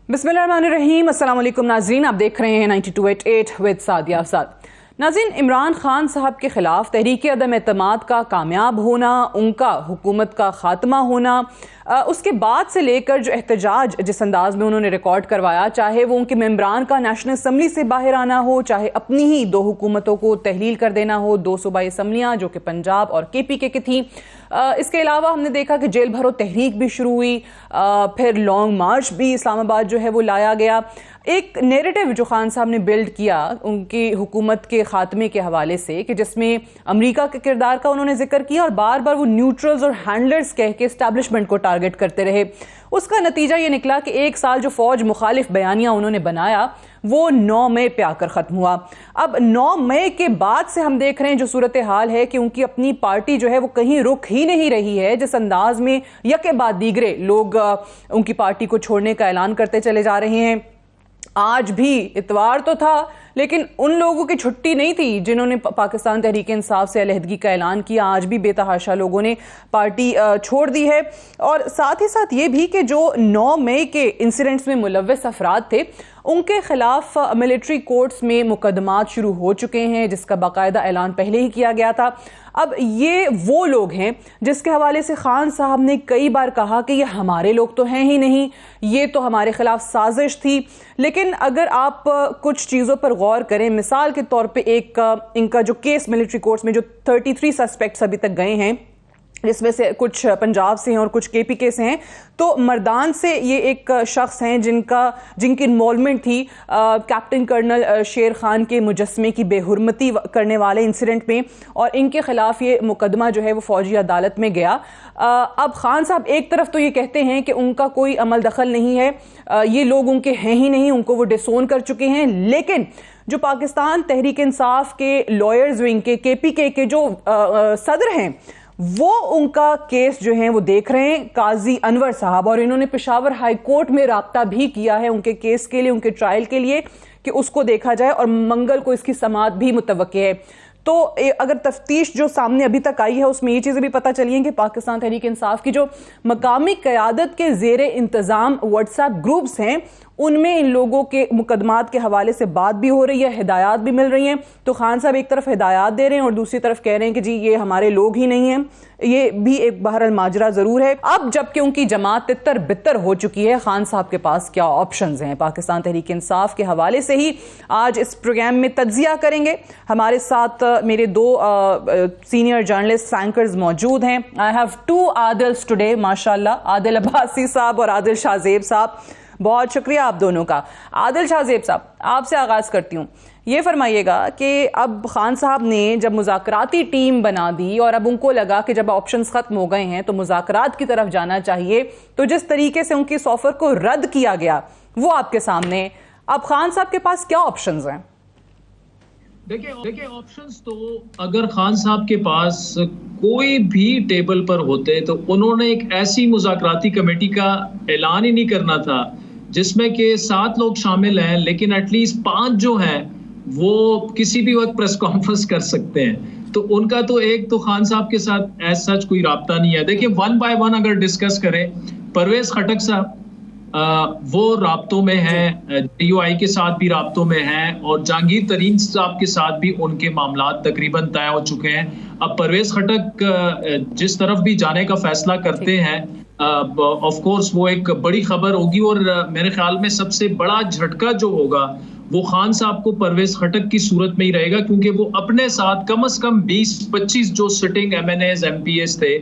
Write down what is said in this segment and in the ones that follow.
बिस्मिल्लाहिर्रहमानिर्रहीम। अस्सलाम वालेकुम नाज़रीन, आप देख रहे हैं 92.8 विद सादिया साद। नाज़रीन, इमरान खान साहब के खिलाफ तहरीक अदम एतमाद का कामयाब होना, उनका हुकूमत का खात्मा होना, उसके बाद से लेकर जो एहतजाज जिस अंदाज में उन्होंने रिकॉर्ड करवाया, चाहे वो उनके मेंबरान का नेशनल असम्बली से बाहर आना हो, चाहे अपनी ही दो हुकूमतों को तहलील कर देना हो, दो सूबाई असम्बलियाँ जो कि पंजाब और KPK की थी। इसके अलावा हमने देखा कि जेल भरो तहरीक भी शुरू हुई, फिर लॉन्ग मार्च भी इस्लामाबाद जो है वो लाया गया। एक नैरेटिव जो खान साहब ने बिल्ड किया उनकी हुकूमत के खात्मे के हवाले से, कि जिसमें अमेरिका के किरदार का उन्होंने जिक्र किया और बार बार वो न्यूट्रल्स और हैंडलर्स कह के एस्टैब्लिशमेंट को टारगेट करते रहे। उसका नतीजा ये निकला कि एक साल जो फौज मुखालिफ बयानियां उन्होंने बनाया वो 9 मई पे आकर ख़त्म हुआ। अब 9 मई के बाद से हम देख रहे हैं जो सूरत हाल है कि उनकी अपनी पार्टी जो है वो कहीं रुक ही नहीं रही है। जिस अंदाज में यके बाद दीगरे लोग उनकी पार्टी को छोड़ने का ऐलान करते चले जा रहे हैं। आज भी इतवार तो था, लेकिन उन लोगों की छुट्टी नहीं थी जिन्होंने पाकिस्तान तहरीक इंसाफ से अलहदगी का ऐलान किया। आज भी बेतहाशा लोगों ने पार्टी छोड़ दी है। और साथ ही साथ ये भी कि जो 9 मई के इंसिडेंट्स में मुलव्वस अफराद थे उनके खिलाफ मिलिट्री कोर्ट्स में मुकदमात शुरू हो चुके हैं, जिसका बाकायदा ऐलान पहले ही किया गया था। अब ये वो लोग हैं जिसके हवाले से खान साहब ने कई बार कहा कि ये हमारे लोग तो हैं ही नहीं, ये तो हमारे खिलाफ साजिश थी। लेकिन अगर आप कुछ चीज़ों पर गौर करें, मिसाल के तौर पे एक इनका जो केस मिलिट्री कोर्ट्स में जो 33 सस्पेक्ट्स अभी तक गए हैं, जिसमें से कुछ पंजाब से हैं और कुछ KPK से हैं, तो मर्दान से ये एक शख्स हैं जिनकी इन्वॉल्वमेंट थी कैप्टन कर्नल शेर खान के मुजस्मे की बेहुरमती करने वाले इंसिडेंट में, और इनके खिलाफ ये मुकदमा जो है वो फौजी अदालत में गया। अब खान साहब एक तरफ तो ये कहते हैं कि उनका कोई अमल दखल नहीं है, ये लोग उनके हैं ही नहीं, उनको वो डिसोन कर चुके हैं। लेकिन जो पाकिस्तान तहरीक इंसाफ के लॉयर्स विंग के KPK के जो सदर हैं वो उनका केस जो है वो देख रहे हैं, काजी अनवर साहब, और इन्होंने पेशावर हाई कोर्ट में राब्ता भी किया है उनके केस के लिए, उनके ट्रायल के लिए, कि उसको देखा जाए और मंगल को इसकी समाअत भी मुतवक्के है। तो अगर तफ्तीश जो सामने अभी तक आई है उसमें ये चीज़ें भी पता चली हैं कि पाकिस्तान तहरीक इंसाफ की जो मकामी क़यादत के ज़ेरे इंतज़ाम व्हाट्सएप ग्रुप्स हैं उनमें इन लोगों के मुकदमात के हवाले से बात भी हो रही है, हिदायत भी मिल रही हैं। तो खान साहब एक तरफ हिदायत दे रहे हैं और दूसरी तरफ कह रहे हैं कि जी ये हमारे लोग ही नहीं हैं। ये भी एक बहरहाल माजरा ज़रूर है। अब जबकि उनकी जमात तितर बितर हो चुकी है, खान साहब के पास क्या ऑप्शंस हैं पाकिस्तान तहरीक इंसाफ के हवाले से ही आज इस प्रोग्राम में तज्जिया करेंगे। हमारे साथ मेरे दो सीनियर जर्नलिस्ट एंकर्स मौजूद हैं। आई हैव 2 आदिल्स टुडे माशाल्लाह, आदिल अब्बासी साहब और आदिल शाहजेब साहब। बहुत शुक्रिया आप दोनों का। आदिल शाहजेब साहब, आपसे आगाज़ करती हूँ, ये फरमाइएगा कि अब खान साहब ने जब मुज़ाकराती टीम बना दी और अब उनको लगा कि जब ऑप्शंस ख़त्म हो गए हैं तो मुज़ाकरात की तरफ जाना चाहिए, तो जिस तरीके से उनकी इस ऑफ़र को रद्द किया गया वो आपके सामने, अब खान साहब के पास क्या ऑप्शंस हैं? देखिए ऑप्शंस तो अगर खान साहब के पास कोई भी टेबल पर होते तो उन्होंने एक ऐसी मुज़ाकराती कमेटी का ऐलान ही नहीं करना था जिसमें के 7 लोग शामिल हैं, लेकिन एटलीस्ट 5 जो हैं वो किसी भी वक्त प्रेस कॉन्फ्रेंस कर सकते हैं। तो उनका तो एक तो खान साहब के साथ एज सच कोई राब्ता नहीं है। देखिए 1 बाय 1 अगर डिस्कस करें, परवेज खटक साहब वो राब्तों में हैं, DUI के साथ भी राब्तों में हैं, और जहांगीर तरीन साहब के साथ भी उनके मामला तकरीबन तय हो चुके हैं। अब परवेज खटक जिस तरफ भी जाने का फैसला करते हैं, ऑफ कोर्स वो एक बड़ी खबर होगी, और मेरे ख्याल में सबसे बड़ा झटका जो होगा वो खान साहब को परवेज खटक की सूरत में ही रहेगा, क्योंकि वो अपने साथ कम से कम 20-25 जो सिटिंग MNAs MPs थे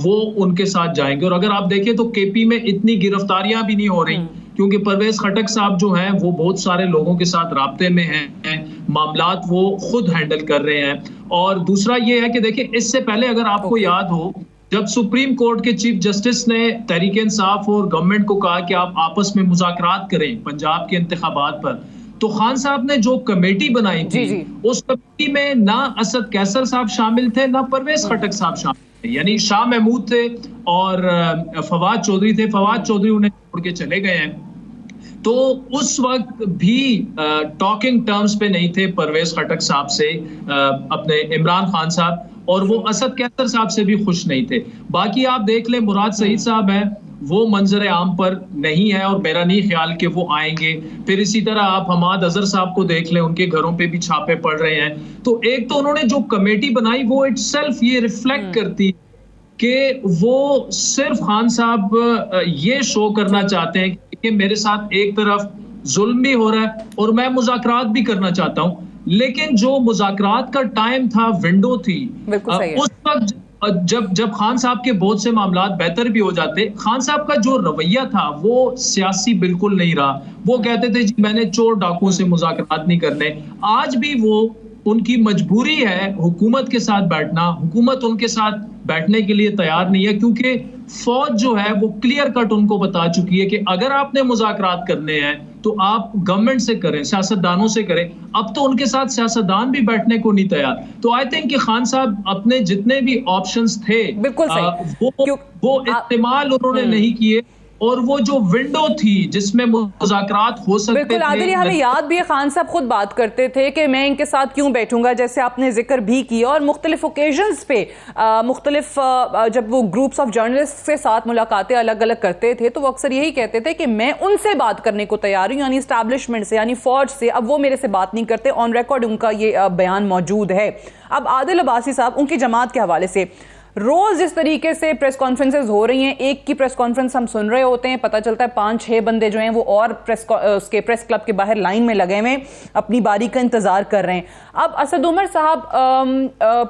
वो उनके साथ जाएंगे। और अगर आप देखें तो KP में इतनी गिरफ्तारियां भी नहीं हो रही, क्योंकि परवेज खटक साहब जो हैं वो बहुत सारे लोगों के साथ राब्ते में हैं, मामलात वो खुद हैंडल कर रहे हैं। और दूसरा ये है कि देखिए इससे पहले अगर आपको याद हो, जब सुप्रीम कोर्ट के चीफ जस्टिस ने तहरीक इंसाफ और गवर्नमेंट को कहा कि आप आपस में मुज़ाकरात करें पंजाब के इंतखाबात पर, तो खान साहब ने जो कमेटी बनाई थी उस कमेटी में ना असद कैसर साहब शामिल थे, ना परवेज खटक साहब शामिल थे, यानी शाह महमूद थे और फवाद चौधरी थे। फवाद चौधरी उन्हें छोड़ के चले गए हैं। तो उस वक्त भी टॉकिंग टर्म्स पे नहीं थे परवेज खटक साहब से अपने इमरान खान साहब, और वो असद कैसर साहब से भी खुश नहीं थे। बाकी आप देख लें, मुराद सईद साहब हैं, वो मंजर आम पर नहीं है और मेरा नहीं ख्याल कि वो आएंगे। फिर इसी तरह आप हमाद अजहर साहब को देख लें, उनके घरों पे भी छापे पड़ रहे हैं। तो एक तो उन्होंने जो कमेटी बनाई वो इटसेल्फ ये रिफ्लेक्ट करती कि वो सिर्फ खान साहब ये शो करना चाहते हैं कि मेरे साथ एक तरफ जुल्म भी हो रहा है और मैं मुज़ाकरात भी करना चाहता हूं, लेकिन जो मुज़ाकरात का टाइम था, विंडो थी, उस वक्त जब खान साहब के बहुत से मामलात बेहतर भी हो जाते, खान साहब का जो रवैया था वो सियासी बिल्कुल नहीं रहा। वो कहते थे जी मैंने चोर डाकुओं से मुज़ाकरात नहीं करने। आज भी वो, उनकी मजबूरी है हुकूमत के साथ बैठना, हुकूमत उनके साथ बैठने के लिए तैयार नहीं है, क्योंकि फौज जो है वो क्लियर कट उनको बता चुकी है कि अगर आपने मुज़ाकरात करने हैं तो आप गवर्नमेंट से करें, सियासतदानों से करें। अब तो उनके साथ सियासतदान भी बैठने को नहीं तैयार। तो आई थिंक कि खान साहब अपने जितने भी ऑप्शंस थे वो इस्तेमाल उन्होंने नहीं किए, और वो जो विंडो थी जिसमें मुज़ाकरात हो सकते थे। बिल्कुल आदिल, हमें याद भी है खान साहब खुद बात करते थे कि मैं इनके साथ क्यों बैठूंगा, जैसे आपने जिक्र भी किया। और मुख्तलिफ ओकेजन्स पे मुख्तलिफ जब वो ग्रुप्स ऑफ जर्नलिस्ट के साथ मुलाकातें अलग अलग करते थे तो वो अक्सर यही कहते थे कि मैं उनसे बात करने को तैयार हूँ, यानी इस्टेब्लिशमेंट से, यानी फौज से। अब वो मेरे से बात नहीं करते, ऑन रिकॉर्ड उनका ये बयान मौजूद है। अब आदिल अब्बासी साहब, उनकी जमात के हवाले से रोज जिस तरीके से प्रेस कॉन्फ्रेंसेस हो रही हैं, एक की प्रेस कॉन्फ्रेंस हम सुन रहे होते हैं, पता चलता है 5-6 बंदे जो हैं वो और उसके प्रेस क्लब के बाहर लाइन में लगे हुए अपनी बारी का इंतजार कर रहे हैं। अब असद उमर साहब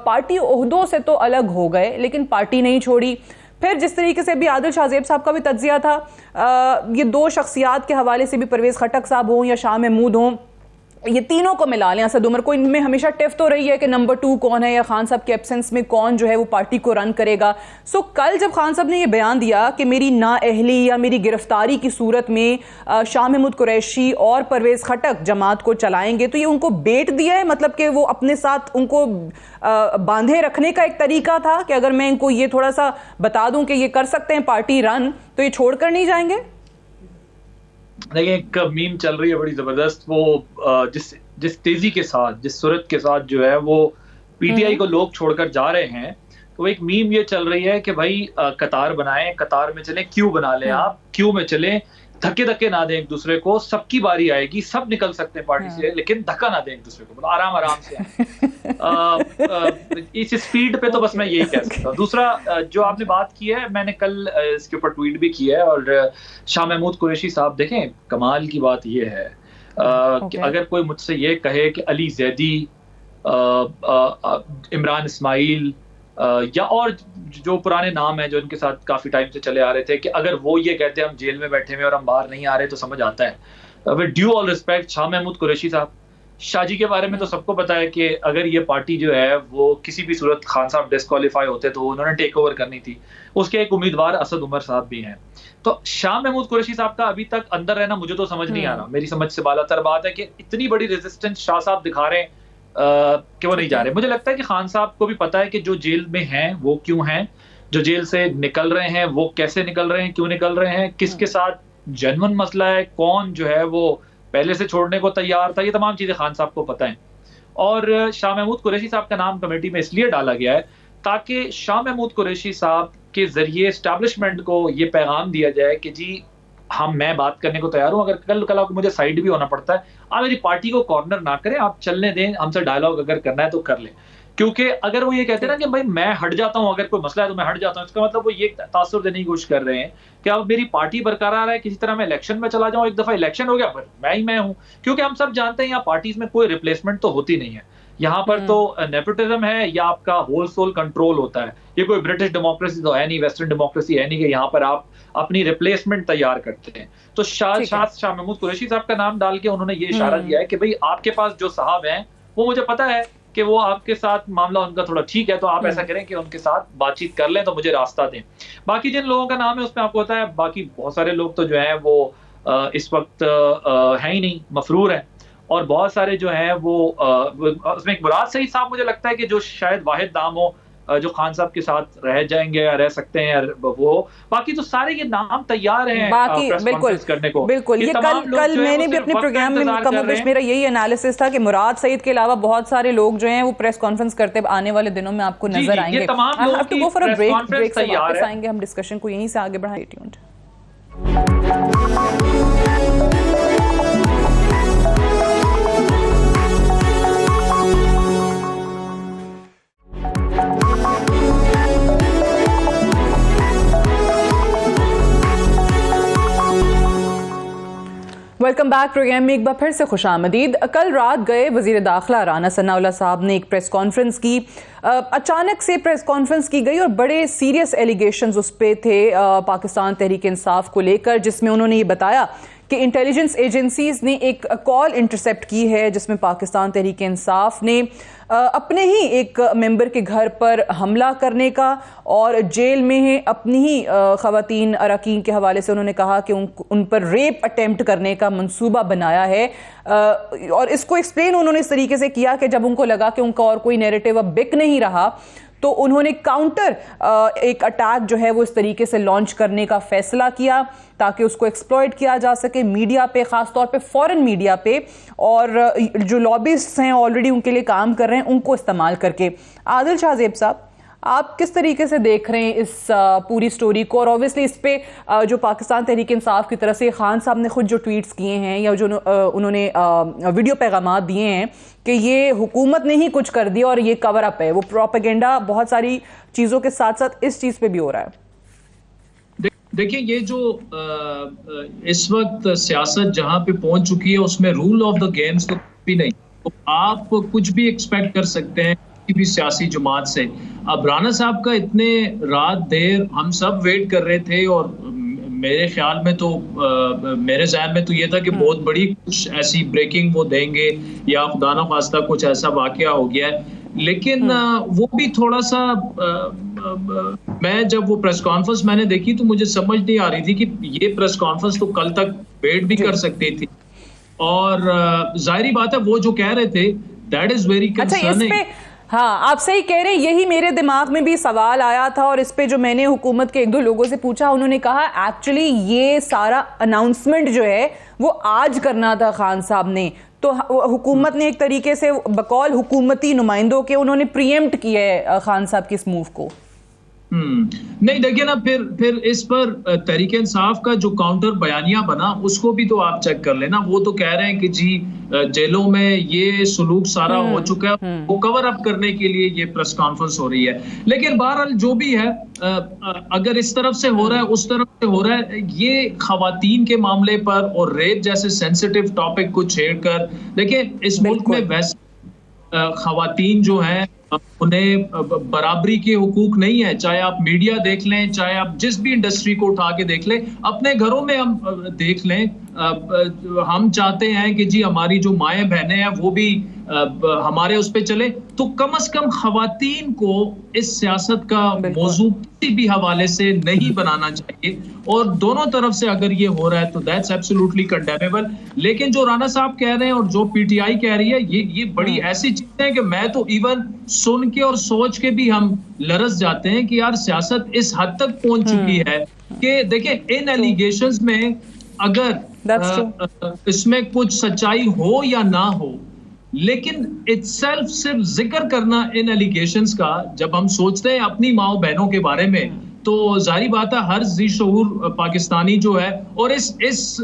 पार्टी ओहदों से तो अलग हो गए, लेकिन पार्टी नहीं छोड़ी। फिर जिस तरीके से भी आदिल शाहजेब साहब का भी तज्जिया था, ये दो शख्सियात के हवाले से भी, परवेज खटक साहब हों या शाह महमूद हों, ये तीनों को मिला लें असद उमर को, इनमें हमेशा टिफ तो रही है कि नंबर 2 कौन है, या खान साहब के एब्सेंस में कौन जो है वो पार्टी को रन करेगा। सो कल जब खान साहब ने ये बयान दिया कि मेरी नाअहली या मेरी गिरफ्तारी की सूरत में शाह महमूद कुरैशी और परवेज खटक जमात को चलाएंगे, तो ये उनको बेट दिया है, मतलब कि वो अपने साथ उनको बांधे रखने का एक तरीका था कि अगर मैं इनको ये थोड़ा सा बता दूं कि ये कर सकते हैं पार्टी रन, तो ये छोड़कर नहीं जाएंगे। देखिए, एक मीम चल रही है बड़ी जबरदस्त, वो जिस तेजी के साथ, जिस सूरत के साथ जो है वो पीटीआई को लोग छोड़कर जा रहे हैं, तो एक मीम ये चल रही है कि भाई कतार बनाएं, कतार में चलें, क्यू बना लें, आप क्यू में चलें, धक्के धक्के ना दें एक दूसरे को, सबकी बारी आएगी, सब निकल सकते हैं पार्टी से, लेकिन धक्का ना दें एक दूसरे को, मतलब आराम आराम से। इस स्पीड पे तो बस मैं यही कह सकता हूँ। दूसरा जो आपने बात की है, मैंने कल इसके ऊपर ट्वीट भी किया है, और शाह महमूद कुरैशी साहब, देखें कमाल की बात ये है कि अगर कोई मुझसे ये कहे कि अली जैदी, इमरान इस्माइल या और जो पुराने नाम हैं जो इनके साथ काफी टाइम से चले आ रहे थे, कि अगर वो ये कहते हैं हम जेल में बैठे हुए और हम बाहर नहीं आ रहे, तो समझ आता है। With due all respect, Shah Mahmood Qureshi sahab, Shah जी के बारे में तो सबको पता है कि अगर ये पार्टी जो है वो किसी भी सूरत खान साहब डिस्क्वालीफाई होते तो उन्होंने टेक ओवर करनी थी। उसके एक उम्मीदवार असद उमर साहब भी हैं। तो शाह महमूद कुरैशी साहब का अभी तक अंदर रहना मुझे तो समझ नहीं आ रहा। मेरी समझ से बालातर बात है कि इतनी बड़ी रेजिस्टेंस शाह साहब दिखा रहे हैं कि वो नहीं जा रहे। मुझे लगता है कि खान साहब को भी पता है कि जो जेल में हैं वो क्यों हैं, जो जेल से निकल रहे हैं वो कैसे निकल रहे हैं, क्यों निकल रहे हैं, किसके साथ जेन्युइन मसला है, कौन जो है वो पहले से छोड़ने को तैयार था, ये तमाम चीजें खान साहब को पता है। और शाह महमूद कुरैशी साहब का नाम कमेटी में इसलिए डाला गया है ताकि शाह महमूद कुरैशी साहब के जरिए एस्टैब्लिशमेंट को ये पैगाम दिया जाए कि जी मैं बात करने को तैयार हूं, अगर कल को मुझे साइड भी होना पड़ता है, आप मेरी पार्टी को कॉर्नर ना करें, आप चलने दें, हमसे डायलॉग अगर करना है तो कर लें। क्योंकि अगर वो ये कहते हैं ना कि भाई मैं हट जाता हूं, अगर कोई मसला है तो मैं हट जाता हूं, इसका मतलब वो ये तासुर देने की कोशिश कर रहे हैं कि अब मेरी पार्टी बरकरार है, किसी तरह मैं इलेक्शन में चला जाऊं, एक दफा इलेक्शन हो गया पर मैं हूं। क्योंकि हम सब जानते हैं यहाँ पार्टीज में कोई रिप्लेसमेंट तो होती नहीं है, यहाँ पर तो नेपोटिज्म है या आपका होल सोल कंट्रोल होता है। ये कोई ब्रिटिश डेमोक्रेसी तो है नहीं, वेस्टर्न डेमोक्रेसी है नहीं कि यहाँ पर आप अपनी रिप्लेसमेंट तैयार करते हैं। तो शाह महमूद कुरैशी साहब का नाम डाल के उन्होंने ये इशारा दिया है कि भाई आपके पास जो साहब हैं वो मुझे पता है कि वो आपके साथ मामला उनका थोड़ा ठीक है, तो आप ऐसा करें कि उनके साथ बातचीत कर लें, तो मुझे रास्ता दें। बाकी जिन लोगों का नाम है उसमें आपको पता है, बाकी बहुत सारे लोग तो जो है वो इस वक्त है ही नहीं, मफरूर हैं, और बहुत सारे जो हैं वो उसमें एक मुराद सईद साहब मुझे लगता है कि जो शायद वाहिद नाम हो जो खान साहब के साथ रह जाएंगे या रह सकते हैं वो। बाकी तो सारे ये नाम तैयार हैं बाकी बिल्कुल करने को। बिल्कुल ये कल मैंने भी अपने प्रोग्राम में कमोबेश मेरा यही एनालिसिस था कि मुराद सईद के अलावा बहुत सारे लोग जो हैं वो प्रेस कॉन्फ्रेंस करते आने वाले दिनों में आपको नजर आएंगे। तमाम लोग ब्रेक से वापस आएंगे, हम डिस्कशन को यहीं से आगे बढ़ाएंगे। वेलकम बैक प्रोग्राम में एक बार फिर से खुशामदीद। कल रात गए वजीर दाखिला राना सनाउल्लाह साहब ने एक प्रेस कॉन्फ्रेंस की। अचानक से प्रेस कॉन्फ्रेंस की गई और बड़े सीरियस एलिगेशंस उस पे थे पाकिस्तान तहरीक इंसाफ को लेकर, जिसमें उन्होंने ये बताया कि इंटेलिजेंस एजेंसीज ने एक कॉल इंटरसेप्ट की है जिसमें पाकिस्तान तहरीक इंसाफ ने अपने ही एक मेंबर के घर पर हमला करने का और जेल में अपनी ही ख़वातीन अरकान के हवाले से उन्होंने कहा कि उन पर रेप अटेम्प्ट करने का मंसूबा बनाया है। और इसको एक्सप्लेन उन्होंने इस तरीके से किया कि जब उनको लगा कि उनका और कोई नैरेटिव अब बिक नहीं रहा तो उन्होंने काउंटर एक अटैक जो है वो इस तरीके से लॉन्च करने का फैसला किया ताकि उसको एक्सप्लॉइट किया जा सके मीडिया पे, खास तौर पे फॉरेन मीडिया पे, और जो लॉबिस्ट हैं ऑलरेडी उनके लिए काम कर रहे हैं उनको इस्तेमाल करके। आदिल शाहजेब साहब, आप किस तरीके से देख रहे हैं इस पूरी स्टोरी को? और ऑब्वियसली इस पे जो पाकिस्तान तहरीक इंसाफ की तरफ से खान साहब ने खुद जो ट्वीट्स किए हैं या जो उन्होंने वीडियो पैगामात दिए हैं कि ये हुकूमत ने ही कुछ कर दिया और ये कवर अप है, वो प्रोपेगेंडा बहुत सारी चीज़ों के साथ साथ इस चीज़ पे भी हो रहा है। देखिए, ये जो इस वक्त सियासत जहां पे पहुंच चुकी है उसमें रूल ऑफ द गेम्स तो भी नहीं, तो आप कुछ भी एक्सपेक्ट कर सकते हैं किसी भी सियासी जमात से। अब राना साहब का इतने रात देर हम सब वेट कर रहे थे और मेरे ख्याल में तो मेरे ज़हन में तो ये था कि बहुत बड़ी कुछ ऐसी ब्रेकिंग वो देंगे या खुदा न खास्ता कुछ ऐसा वाकया हो गया है, लेकिन वो भी थोड़ा सा मैं जब वो प्रेस कॉन्फ्रेंस मैंने देखी तो मुझे समझ नहीं आ रही थी कि ये प्रेस कॉन्फ्रेंस तो कल तक वेट भी कर सकती थी। और जाहिर बात है वो जो कह रहे थे दैट इज वेरी कंसर्निंग। हाँ, आप सही कह रहे हैं, यही मेरे दिमाग में भी सवाल आया था और इस पे जो मैंने हुकूमत के एक दो लोगों से पूछा उन्होंने कहा एक्चुअली ये सारा अनाउंसमेंट जो है वो आज करना था खान साहब ने, तो हुकूमत ने एक तरीके से बकौल हुकूमती नुमाइंदों के उन्होंने प्रीएम्प्ट किया है खान साहब के इस मूव को। नहीं, देखिए ना, फिर इस पर तहरीक इंसाफ का जो काउंटर बयानिया बना उसको भी तो आप चेक कर लेना। वो तो कह रहे हैं कि जी जेलों में ये सुलूक सारा हो चुका है, वो कवर अप करने के लिए ये प्रेस कॉन्फ्रेंस हो रही है। लेकिन बहरहाल जो भी है, अगर इस तरफ से हो रहा है उस तरफ से हो रहा है, ये खवातीन के मामले पर और रेप जैसे सेंसिटिव टॉपिक को छेड़कर, देखिए इस मुल्क में वैसे खवातीन जो है उन्हें बराबरी के हुकूक नहीं है। चाहे आप मीडिया देख लें, चाहे आप जिस भी इंडस्ट्री को उठा के देख लें, अपने घरों में हम देख लें, हम चाहते हैं कि जी हमारी जो माएँ बहनें हैं वो भी हमारे उस पे चले, तो कम से कम खवातीन को इस सियासत का मौजू किसी भी हवाले से नहीं बनाना चाहिए। और दोनों तरफ से अगर ये हो रहा है तो दैट्स एब्सोल्युटली कंडेमेबल। लेकिन जो राना साहब कह रहे हैं और जो पीटीआई कह रही है, ये बड़ी ऐसी चीज है कि मैं तो इवन सुन के और सोच के भी हम लरस जाते हैं कि यार सियासत इस हद तक पहुंच चुकी है कि देखिए इन एलिगेशंस में अगर इसमें कुछ सच्चाई हो या ना हो, लेकिन इटसेल्फ सिर्फ जिक्र करना इन एलिगेशंस का, जब हम सोचते हैं अपनी माओ बहनों के बारे में, तो जाहिर बात है हर जी शऊर पाकिस्तानी जो है, और इस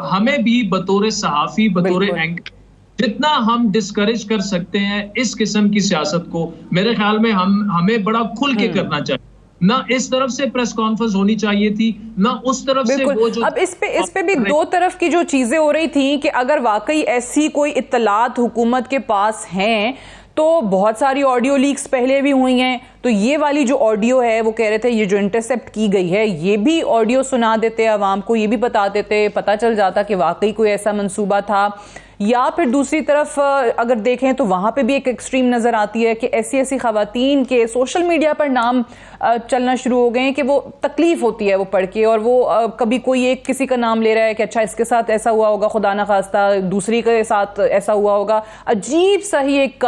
हमें भी बतौर सहाफी, बतौर एंकर, जितना हम डिस्करेज कर सकते हैं इस किस्म की सियासत को, मेरे ख्याल में हमें बड़ा खुल के करना चाहिए। ना इस तरफ से प्रेस कॉन्फ्रेंस होनी चाहिए थी, ना उस तरफ से वो जो। अब इस पे भी दो तरफ की जो चीजें हो रही थी कि अगर वाकई ऐसी कोई इत्तलात हुकूमत के पास हैं तो बहुत सारी ऑडियो लीक्स पहले भी हुई हैं, तो ये वाली जो ऑडियो है वो कह रहे थे ये जो इंटरसेप्ट की गई है ये भी ऑडियो सुना देते अवाम को, ये भी बता देते, पता चल जाता कि वाकई कोई ऐसा मंसूबा था। या फिर दूसरी तरफ अगर देखें तो वहां पे भी एक एक्सट्रीम नजर आती है कि ऐसी खवातीन के सोशल मीडिया पर नाम चलना शुरू हो गए हैं कि वो तकलीफ होती है वो पढ़ के, और वो कभी कोई एक किसी का नाम ले रहा है कि अच्छा इसके साथ ऐसा हुआ होगा, खुदा ना खास्ता दूसरी के साथ ऐसा हुआ होगा। अजीब सा ही एक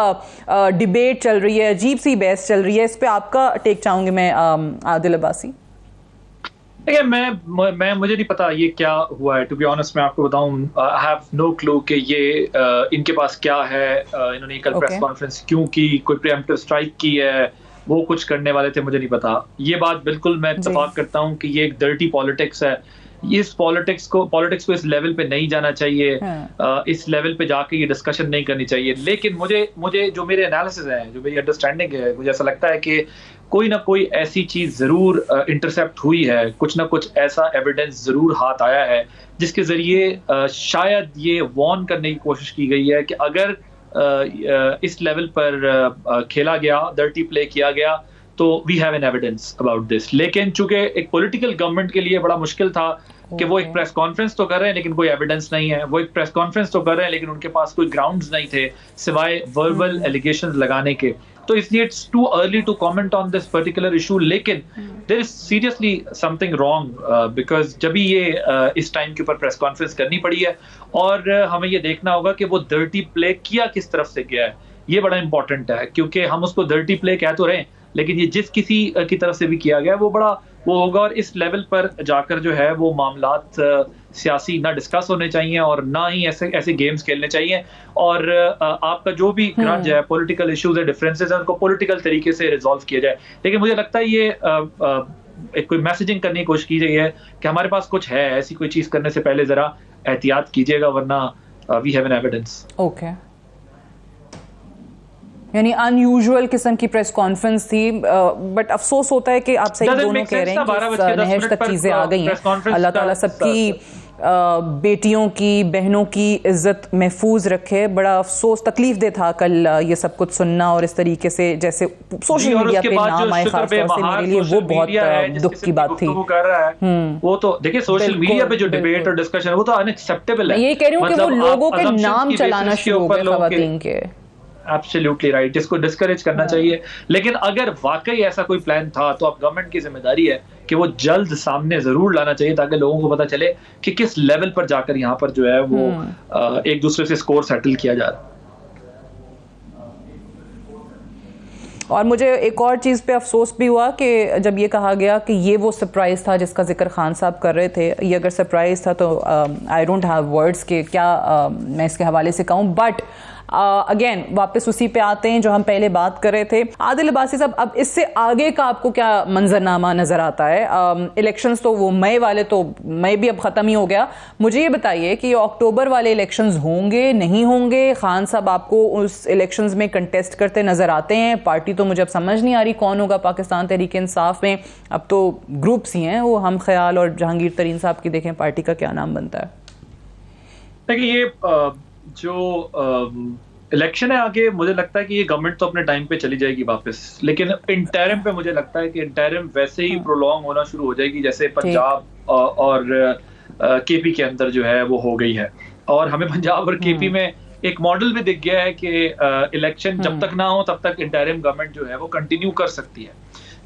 डिबेट चल रही है, अजीब सी बहस चल रही है। इस पे आपका टेक चाहूंगी मैं, आदिल अब्बासी। देखिए, मैं मुझे नहीं पता ये क्या हुआ है, टू बी ऑनेस्ट मैं आपको बताऊं, आई हैव नो क्लू कि ये इनके पास क्या है। इन्होंने कल प्रेस कॉन्फ्रेंस क्यों की, कोई प्रीएम्प्टिव स्ट्राइक की है, वो कुछ करने वाले थे, मुझे नहीं पता। ये बात बिल्कुल मैं इत्तेफाक करता हूं कि ये एक डर्टी पॉलिटिक्स है इस पॉलिटिक्स को इस लेवल पे नहीं जाना चाहिए, इस लेवल पे जाके ये डिस्कशन नहीं करनी चाहिए। लेकिन मुझे जो मेरे एनालिसिस है, जो मेरी अंडरस्टैंडिंग है, मुझे ऐसा लगता है कि कोई ना कोई ऐसी चीज जरूर इंटरसेप्ट हुई है, कुछ ना कुछ ऐसा एविडेंस जरूर हाथ आया है जिसके जरिए शायद ये वार्न करने की कोशिश की गई है कि अगर इस लेवल पर खेला गया, डर्टी प्ले किया गया, तो we have an evidence about this. लेकिन चूंकि एक पॉलिटिकल गवर्नमेंट के लिए बड़ा मुश्किल था कि वो एक प्रेस कॉन्फ्रेंस तो कर रहे हैं लेकिन कोई एविडेंस नहीं है, वो एक प्रेस कॉन्फ्रेंस तो कर रहे हैं लेकिन उनके पास कोई ग्राउंड्स नहीं थे सिवाय वर्बल एलिगेशंस लगाने के। तो इसलिए it's too early to comment on this particular issue, लेकिन there is seriously something wrong because जब भी ये इस टाइम के ऊपर प्रेस कॉन्फ्रेंस करनी पड़ी है और हमें ये देखना होगा कि वो डर्टी प्ले किया किस तरफ से गया है, ये बड़ा इंपॉर्टेंट है क्योंकि हम उसको डर्टी प्ले कह तो रहे हैं लेकिन ये जिस किसी की तरफ से भी किया गया वो होगा। और इस लेवल पर जाकर जो है वो मामलात सियासी ना डिस्कस होने चाहिए और ना ही ऐसे गेम्स खेलने चाहिए। और आपका जो भी ग्रंज है, पॉलिटिकल इश्यूज है, डिफरेंसेस है, उनको पॉलिटिकल तरीके से रिजॉल्व किया जाए। लेकिन मुझे लगता है ये एक कोई मैसेजिंग करने की कोशिश की गई है कि हमारे पास कुछ है, ऐसी कोई चीज करने से पहले जरा एहतियात कीजिएगा वरना we have an evidence. Okay, यानी अनयूजुअल किस्म की प्रेस कॉन्फ्रेंस थी, बट अफसोस होता है कि आप सही दोनों कह रहे हैं कि नहज तक चीजें आ गई हैं। अल्लाह ताला सबकी बेटियों की, बहनों की इज्जत महफूज रखे। बड़ा अफसोस, तकलीफ दे था कल ये सब कुछ सुनना और इस तरीके से जैसे सोशल मीडिया पे नाम आए, खास तौर से मेरे लिए वो बहुत दुख की बात थी। वो तो देखिए सोशल मीडिया पे जो डिबेट और डिस्कशन वो तो अनएक्सेप्टेबल है। ये कह रही हूँ कि वो लोगों के नाम चलाना शुरू हो गए खवातीन के। एब्सोल्युटली राइट, इसको डिस्करेज करना चाहिए। लेकिन अगर वाकई ऐसा कोई प्लान था तो अब गवर्नमेंट की जिम्मेदारी है कि वो जल्द सामने जरूर लाना चाहिए ताकि लोगों को पता चले कि किस लेवल पर जाकर यहाँ पर जो है वो एक दूसरे से स्कोर सेटल किया जा रहा है। और मुझे एक और चीज़ पे अफसोस भी हुआ कि जब ये कहा गया कि ये वो सरप्राइज़ था जिसका जिक्र खान साहब कर रहे थे। ये अगर सरप्राइज़ था तो आई डोंट हैव वर्ड्स के क्या मैं इसके हवाले से कहूँ। बट अगेन वापस उसी पे आते हैं जो हम पहले बात कर रहे थे। आदिल अब्बासी साहब, अब इससे आगे का आपको क्या मंजरनामा नज़र आता है? इलेक्शंस तो वो मई वाले तो मई भी अब ख़त्म ही हो गया। मुझे ये बताइए कि अक्टूबर वाले इलेक्शंस होंगे नहीं होंगे? खान साहब आपको उस इलेक्शंस में कंटेस्ट करते नज़र आते हैं? पार्टी तो मुझे अब समझ नहीं आ रही कौन होगा पाकिस्तान तहरीक इंसाफ में। अब तो ग्रुप्स ही हैं, वो हम ख्याल और जहांगीर तरीन साहब की देखें पार्टी का क्या नाम बनता है। देखिए ये जो इलेक्शन है आगे, मुझे लगता है कि ये गवर्नमेंट तो अपने टाइम पे चली जाएगी वापस, लेकिन इंटरिम पे मुझे लगता है कि इंटरिम वैसे ही प्रोलॉन्ग होना शुरू हो जाएगी जैसे पंजाब और केपी के अंदर जो है वो हो गई है। और हमें पंजाब और केपी में एक मॉडल भी दिख गया है कि इलेक्शन जब तक ना हो तब तक इंटरिम गवर्नमेंट जो है वो कंटिन्यू कर सकती है।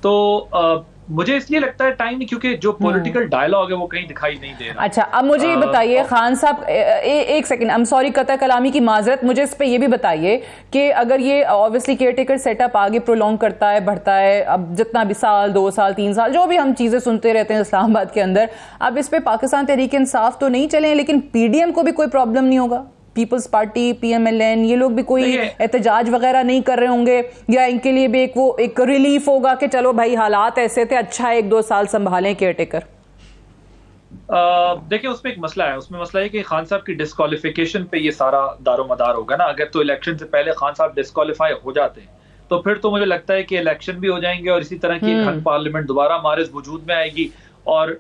तो मुझे इसलिए लगता है टाइम, क्योंकि जो पॉलिटिकल डायलॉग है वो कहीं दिखाई नहीं दे रहा। अच्छा, अब मुझे ये बताइए खान साहब, एक सेकंड, आई एम सॉरी कता कलामी की माजरत, मुझे इस पे ये भी बताइए कि अगर ये ऑब्वियसली केयरटेकर सेटअप आगे प्रोलॉन्ग करता है, बढ़ता है, अब जितना भी साल 2 साल 3 साल जो भी हम चीजें सुनते रहते हैं इस्लामाबाद के अंदर, अब इस पे पाकिस्तान तहरीक इंसाफ तो नहीं चले, लेकिन पीडीएम को भी कोई प्रॉब्लम नहीं होगा? पीपल्स पार्टी, पीएमएलएन, ये लोग भी कोई एहतजाज वगैरह नहीं कर रहे होंगे? या इनके लिए भी एक रिलीफ होगा कि चलो भाई हालात ऐसे थे, अच्छा 1-2 साल संभालें केयरटेकर? देखिए उसमें एक मसला है, उसमें मसला है कि खान साहब की डिस्क्वालिफिकेशन पे ये सारा दारोमदार होगा ना। अगर तो इलेक्शन से पहले खान साहब डिस्क्वालीफाई हो जाते हैं तो फिर तो मुझे लगता है कि इलेक्शन भी हो जाएंगे और इसी तरह की एक हंग पार्लियामेंट दोबारा हमारे वजूद में आएगी। और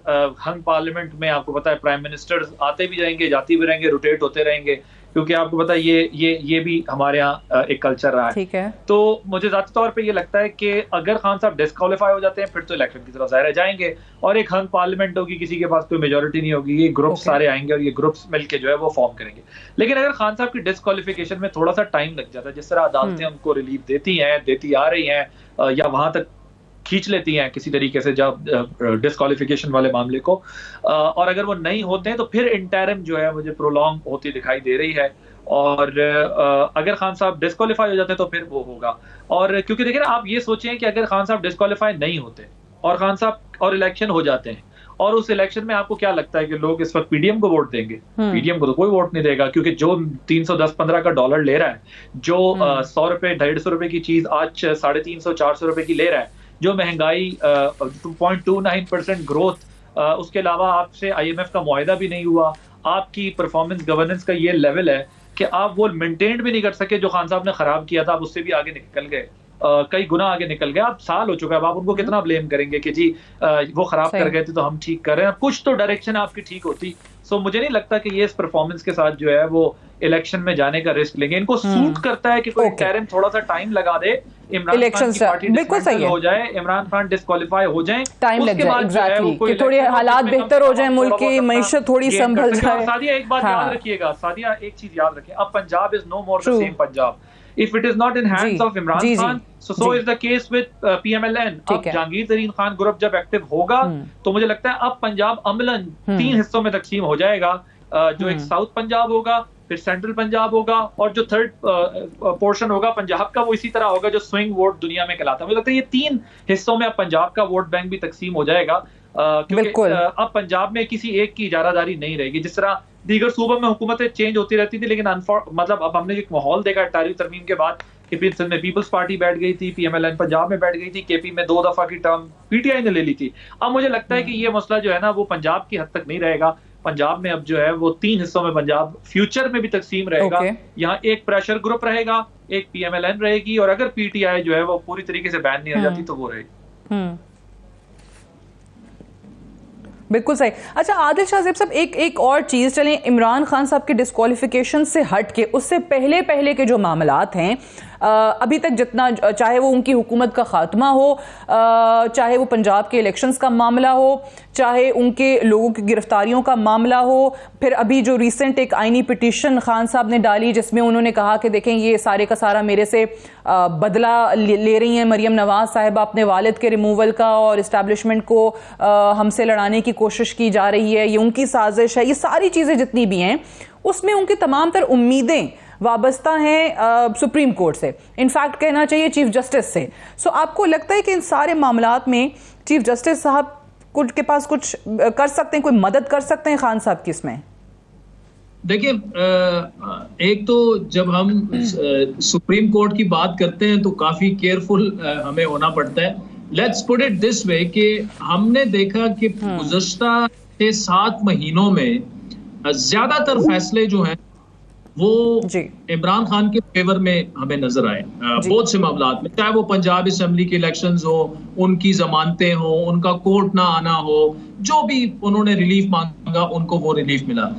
हंग पार्लियामेंट में आपको पता है प्राइम मिनिस्टर्स आते भी रहेंगे, जाती भी रहेंगे, रोटेट होते रहेंगे, क्योंकि आपको पता है ये भी हमारे यहाँ एक कल्चर रहा है। ठीक है। तो मुझे ज़ाती तौर पे ये लगता है कि अगर खान साहब डिस्क्वालीफाई हो जाते हैं फिर तो इलेक्शन की तरफ ज़ाहिर जाएंगे और एक हंग पार्लियामेंट होगी, किसी के पास कोई मेजोरिटी नहीं होगी, ये ग्रुप सारे आएंगे और ये ग्रुप्स मिलके जो है वो फॉर्म करेंगे। लेकिन अगर खान साहब की डिस्क्वालिफिकेशन में थोड़ा सा टाइम लग जाता है, जिस तरह अदालतें उनको रिलीफ देती आ रही हैं या वहां तक खींच लेती हैं किसी तरीके से जब डिस्क्वालिफिकेशन वाले मामले को, और अगर वो नहीं होते हैं तो फिर इंटरिम जो है मुझे प्रोलॉन्ग होती दिखाई दे रही है। और अगर खान साहब डिस्क्वालीफाई हो जाते हैं तो फिर वो होगा। और क्योंकि देखिए ना, आप ये सोचें कि अगर खान साहब डिस्क्वालीफाई नहीं होते और खान साहब और इलेक्शन हो जाते हैं और उस इलेक्शन में आपको क्या लगता है कि लोग इस वक्त पीडीएम को वोट देंगे? पीडीएम को तो कोई वोट नहीं देगा, क्योंकि जो 310-15 का डॉलर ले रहा है, जो 100 रुपए 150 रुपए की चीज आज 350-400 रुपए की ले रहा है, जो महंगाई 2.29% ग्रोथ उसके अलावा आपसे IMF का मुआहिदा भी नहीं हुआ, आपकी परफॉर्मेंस गवर्नेंस का ये लेवल है कि आप वो मेंटेन भी नहीं कर सके। जो खान साहब ने खराब किया था आप उससे भी आगे निकल गए, कई गुना आगे निकल गए। अब साल हो चुका है, आप उनको कितना ब्लेम करेंगे कि जी वो खराब कर गए थे तो हम ठीक कर रहे हैं। कुछ तो डायरेक्शन आपकी ठीक होती। सो मुझे नहीं लगता कि ये इस परफॉर्मेंस के साथ जो है वो इलेक्शन में जाने का रिस्क लेंगे। इनको सूट करता है कि कोई इंटरिम थोड़ा सा टाइम लगा दे, इमरान खान की पार्टी डिसमेंटल हो जाए, इमरान खान डिस्क्वालीफाई हो जाए, टाइम लग जाए, एग्जैक्टली, थोड़े हालात बेहतर हो जाए, मुल्क की मईशत थोड़ी संभल जाए। सादिया एक बात याद रखिएगा, सादिया एक चीज याद रखिए, अब Punjab is no more the same Punjab if it is not in hands of Imran Khan, so is the case with PMLN। अब जहांगीर तरीन खान ग्रुप जब एक्टिव होगा तो मुझे लगता है अब पंजाब अमलन 3 हिस्सों में तकसीम हो जाएगा, जो एक साउथ पंजाब होगा, फिर सेंट्रल पंजाब होगा, और जो थर्ड पोर्शन होगा पंजाब का वो इसी तरह होगा जो स्विंग वोट दुनिया में कहलाता है। मुझे लगता है ये 3 हिस्सों में अब पंजाब का वोट बैंक भी तकसीम हो जाएगा, क्योंकि अब पंजाब में किसी एक की इजारादारी नहीं रहेगी। जिस तरह दीगर सूबों में हुकूमतें चेंज होती रहती थी, लेकिन मतलब अब हमने एक माहौल देखा 18वीं तरमीम के बाद कि फिर सिंध में पीपल्स पार्टी बैठ गई थी, PMLN पंजाब में बैठ गई थी, KP में 2 दफा की टर्म PTI ने ले ली थी। अब मुझे लगता है कि ये मसला जो है ना वो पंजाब की हद तक नहीं रहेगा। पंजाब में अब जो है वो 3 हिस्सों में पंजाब फ्यूचर में भी तकसीम रहेगा। यहाँ एक प्रेशर ग्रुप रहेगा, एक PMLN रहेगी, और अगर PTI जो है वो पूरी तरीके से बैन नहीं हो जाती तो वो रहेगी। बिल्कुल सही। अच्छा आदिल शाहजेब साहब, एक और चीज़, चलें इमरान खान साहब के डिस्क्वालिफिकेशन से हट के उससे पहले के जो मामलात हैं, अभी तक जितना, चाहे वो उनकी हुकूमत का खात्मा हो, चाहे वो पंजाब के इलेक्शंस का मामला हो, चाहे उनके लोगों की गिरफ्तारियों का मामला हो, फिर अभी जो रिसेंट एक आईनी पिटीशन खान साहब ने डाली जिसमें उन्होंने कहा कि देखें ये सारे का सारा मेरे से बदला ले रही हैं मरियम नवाज साहिबा, अपने वालिद के रिमूवल का, और इस्टेब्लिशमेंट को हमसे लड़ाने की कोशिश की जा रही है, ये उनकी साजिश है। ये सारी चीज़ें जितनी भी हैं उसमें उनकी तमाम तर उम्मीदें वाबस्ता हैं सुप्रीम कोर्ट से, इनफैक्ट कहना चाहिए चीफ जस्टिस से। सो आपको लगता है कि इन सारे मामलात में चीफ जस्टिस साहब के पास कुछ कर सकते हैं, कोई मदद कर सकते हैं खान साहब की इसमें? देखिए, एक तो जब हम सुप्रीम कोर्ट की बात करते हैं तो काफी केयरफुल हमें होना पड़ता है। Let's put it this way कि हमने देखा कि गुज़श्ता 6-7 महीनों में ज्यादातर फैसले जो हैं वो इमरान खान के फेवर में हमें नजर आए, बहुत से मामलात में, चाहे वो पंजाब असेंबली के इलेक्शंस हो, उनकी जमानतें हो, उनका कोर्ट ना आना हो, जो भी उन्होंने रिलीफ मांगा उनको वो रिलीफ मिला।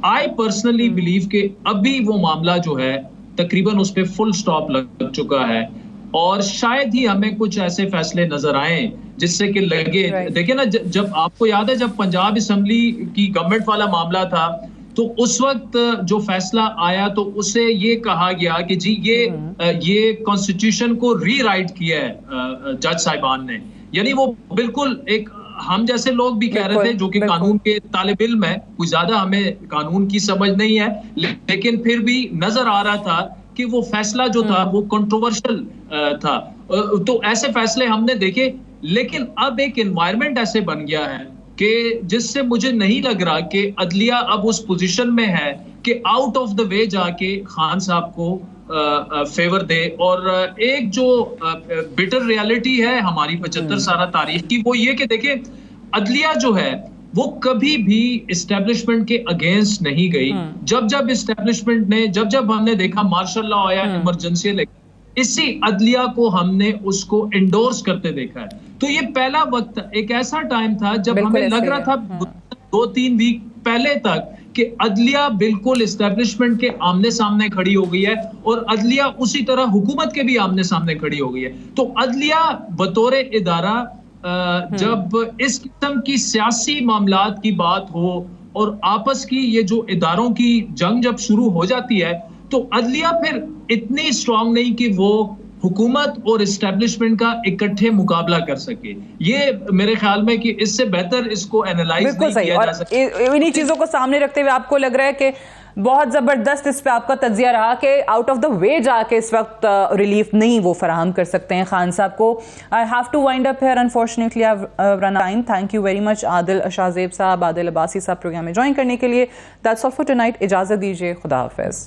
आई पर्सनली बिलीव कि अभी वो मामला जो है तकरीबन उस पर फुल स्टॉप लग चुका है, और शायद ही हमें कुछ ऐसे फैसले नजर आए जिससे कि लगे, देखिए ना, जब आपको याद है जब पंजाब असेंबली की गवर्नमेंट वाला मामला था तो उस वक्त जो फैसला आया तो उसे ये कहा गया कि जी ये कॉन्स्टिट्यूशन को रीराइट किया है जज साहिबान ने। यानी वो बिल्कुल एक हम जैसे लोग भी कह रहे थे जो कि कानून के तालिब इल्म है, कोई ज्यादा हमें कानून की समझ नहीं है, लेकिन फिर भी नजर आ रहा था कि वो फैसला जो था वो कंट्रोवर्शियल था। तो ऐसे फैसले हमने देखे, लेकिन अब एक एनवायरनमेंट ऐसे बन गया है कि जिससे मुझे नहीं लग रहा कि अदलिया अब उस पोजीशन में है कि आउट ऑफ द वे जाके खान साहब को फेवर दे। और एक जो बिटर रियलिटी है हमारी 75 साल तारीख की, वो ये कि देखिए अदलिया जो है वो कभी भी इस्टेब्लिशमेंट के अगेंस्ट नहीं गई। जब इस्टेब्लिशमेंट ने जब हमने देखा मार्शल लॉ आया, इमरजेंसी, इसी अदलिया को हमने उसको इंडोर्स करते देखा है। तो ये पहला वक्त, एक ऐसा टाइम था जब हमें लग रहा था 2-3 वीक पहले तक कि अदलिया बिल्कुल इस्टेब्लिशमेंट के आमने सामने खड़ी हो गई है, और अदलिया उसी तरह हुकूमत के भी आमने सामने खड़ी हो गई है। तो अदलिया बतौर इदारा जब इस किस्म की सियासी मामलात की बात हो और आपस की ये जो इदारों की जंग जब शुरू हो जाती है तो अदलिया फिर इतनी स्ट्रांग नहीं कि वो हुकूमत और इस्टेब्लिशमेंट का इकट्ठे मुकाबला कर सके। ये मेरे ख्याल में कि इससे बेहतर इसको एनालाइज नहीं किया जा सकता। इन्हीं चीजों को सामने रखते हुए आपको लग रहा है कि बहुत जबरदस्त इस पे आपका तज्जिया रहा कि आउट ऑफ द वे जाके इस वक्त रिलीफ नहीं वो फराहम कर सकते हैं खान साहब को। I have to wind up here, unfortunately I have run time. Thank you very much Adil Shahzeb sahab, Adil Abbasi साहब प्रोग्राम में ज्वाइन करने के लिए। That's all for tonight. इजाजत दीजिए, खुदा हाफिज।